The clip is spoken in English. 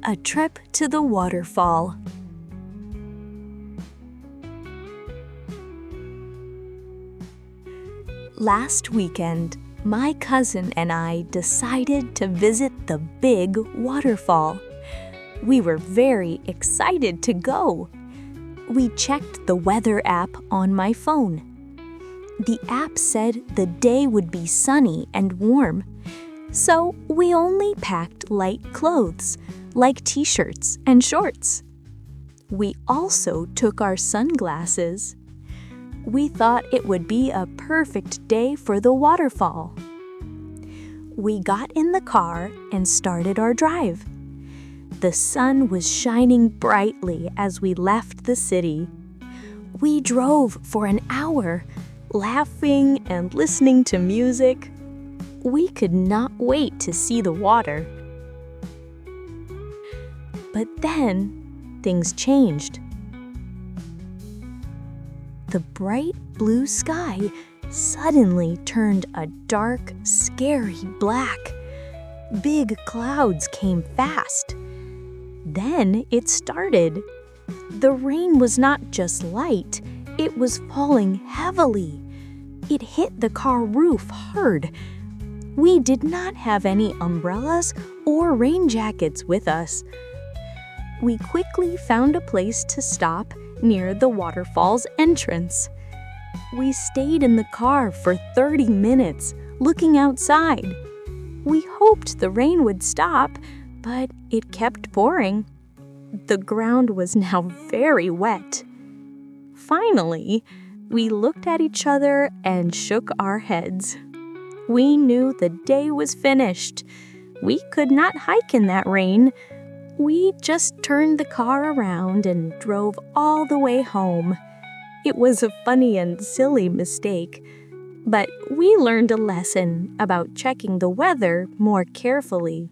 A trip to the waterfall. Last weekend, my cousin and I decided to visit the big waterfall. We were very excited to go. We checked the weather app on my phone. The app said the day would be sunny and warm, so we only packed light clothes, like t-shirts and shorts. We also took our sunglasses. We thought it would be a perfect day for the waterfall. We got in the car and started our drive. The sun was shining brightly as we left the city. We drove for an hour, laughing and listening to music. We could not wait to see the water. But then, things changed. The bright blue sky suddenly turned a dark, scary black. Big clouds came fast. Then it started. The rain was not just light, it was falling heavily. It hit the car roof hard. We did not have any umbrellas or rain jackets with us. We quickly found a place to stop near the waterfall's entrance. We stayed in the car for 30 minutes, looking outside. We hoped the rain would stop, but it kept pouring. The ground was now very wet. Finally, we looked at each other and shook our heads. We knew the day was finished. We could not hike in that rain. We just turned the car around and drove all the way home. It was a funny and silly mistake, but we learned a lesson about checking the weather more carefully.